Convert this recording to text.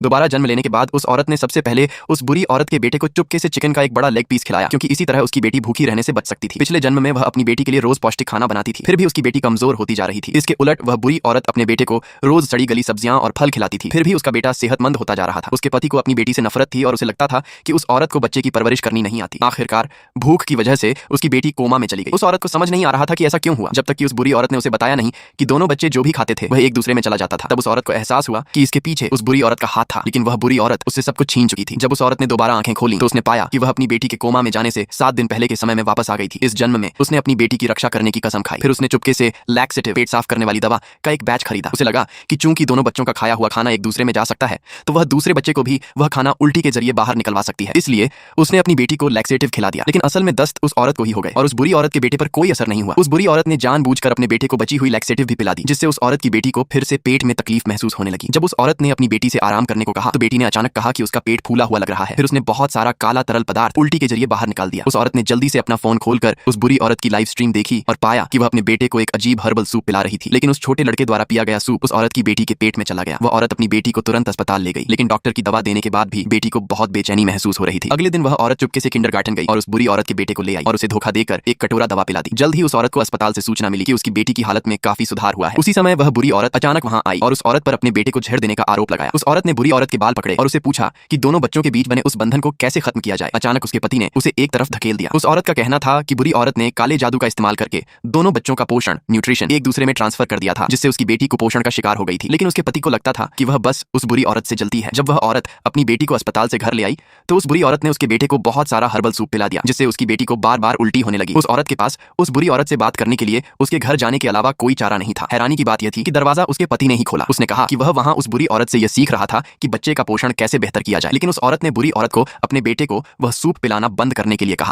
दोबारा जन्म लेने के बाद उस औरत ने सबसे पहले उस बुरी औरत के बेटे को चुपके से चिकन का एक बड़ा लेग पीस खिलाया, क्योंकि इसी तरह उसकी बेटी भूखी रहने से बच सकती थी। पिछले जन्म में वह अपनी बेटी के लिए रोज पौष्टिक खाना बनाती थी, फिर भी उसकी बेटी कमजोर होती जा रही थी। इसके उलट वह बुरी औरत अपने बेटे को रोज सड़ी गली सब्जियां और फल खिलाती थी, फिर भी उसका बेटा सेहतमंद होता जा रहा था। उसके पति को अपनी बेटी से नफरत थी और उसे लगता था कि उस औरत को बच्चे की परवरिश करनी नहीं आती। आखिरकार भूख की वजह से उसकी बेटी कोमा में चली गई। उस औरत को समझ नहीं आ रहा था कि ऐसा क्यों हुआ, जब तक कि उस बुरी औरत ने उसे बताया नहीं कि दोनों बच्चे जो भी खाते थे वह एक दूसरे में चला जाता था। तब उस औरत को एहसास हुआ कि इसके पीछे उस बुरी औरत का हाथ था, लेकिन वह बुरी औरत उससे सब कुछ छीन चुकी थी। जब उस औरत ने दोबारा आंखें खोली तो उसने पाया कि वह अपनी बेटी के कोमा में जाने से 7 दिन पहले के समय में वापस आ गई थी। इस जन्म में उसने अपनी बेटी की रक्षा करने की कसम खाई। फिर उसने चुपके से लैक्सेटिव, पेट साफ करने वाली दवा का एक बैच खरीदा। उसे लगा कि चूंकि दोनों बच्चों का खाया हुआ खाना एक दूसरे में जा सकता है, तो वह दूसरे बच्चे को भी वह खाना उल्टी के जरिए बाहर निकलवा सकती है। इसलिए उसने अपनी बेटी को लैक्सेटिव खिला दिया। लेकिन असल में दस्त उस औरत को ही हो गए और उस बुरी औरत के बेटे पर कोई असर नहीं हुआ। उस बुरी औरत ने जानबूझकर अपने बेटे को बची हुई लैक्सेटिव भी पिला दी, जिससे उस औरत की बेटी को फिर से पेट में तकलीफ महसूस होने लगी। जब उस औरत ने अपनी बेटी से आराम करने को कहा तो बेटी ने अचानक कहा कि उसका पेट फूला हुआ लग रहा है। फिर उसने बहुत सारा काला तरल पदार्थ उल्टी के जरिए बाहर निकाल दिया। उस औरत ने जल्दी से अपना फोन खोलकर उस बुरी औरत की लाइव स्ट्रीम देखी और पाया कि वह अपने बेटे को एक अजीब हर्बल सूप पिला रही थी। लेकिन उस छोटे लड़के द्वारा पिया गया सूप उस औरत की बेटी के पेट में चला गया। वह औरत अपनी बेटी को तुरंत अस्पताल ले गई, लेकिन डॉक्टर की दवा देने के बाद भी बेटी को बहुत बेचैनी महसूस हो रही थी। अगले दिन वह औरत चुपके से किंडरगार्टन गई और उस बुरी औरत के बेटे को ले आई और उसे धोखा देकर एक कटोरा दवा पिला दी। जल्द ही उस औरत को अस्पताल से सूचना मिली कि उसकी बेटी की हालत में काफी सुधार हुआ है। उसी समय वह बुरी औरत अचानक वहां आई और उस औरत पर अपने बेटे को छेड़ देने का आरोप लगाया। उस औरत ने बुरी औरत के बाल पकड़े और उसे पूछा कि दोनों बच्चों के बीच बने उस बंधन को कैसे खत्म किया जाए। अचानक उसके पति ने उसे एक तरफ धकेल दिया। उस औरत का कहना था कि बुरी औरत ने काले जादू का इस्तेमाल करके दोनों बच्चों का पोषण, न्यूट्रिशन एक दूसरे में ट्रांसफर कर दिया था, जिससे उसकी बेटी कुपोषण का शिकार हो गई थी। लेकिन उसके पति को लगता था कि वह बस उस बुरी औरत से जलती है। जब वह औरत अपनी बेटी को अस्पताल से घर ले आई तो उस बुरी औरत ने उसके बेटे को बहुत सारा हर्बल सूप पिला दिया, जिससे उसकी बेटी को बार बार उल्टी होने लगी। उस औरत के पास उस बुरी औरत से बात करने के लिए उसके घर जाने के अलावा कोई चारा नहीं था। हैरानी की बात यह थी कि दरवाजा उसके पति ने ही खोला। उसने कहा कि वह वहां उस बुरी औरत से यह सीख रहा था कि बच्चे का पोषण कैसे बेहतर किया जाए। लेकिन उस औरत ने बुरी औरत को अपने बेटे को वह सूप पिलाना बंद करने के लिए कहा।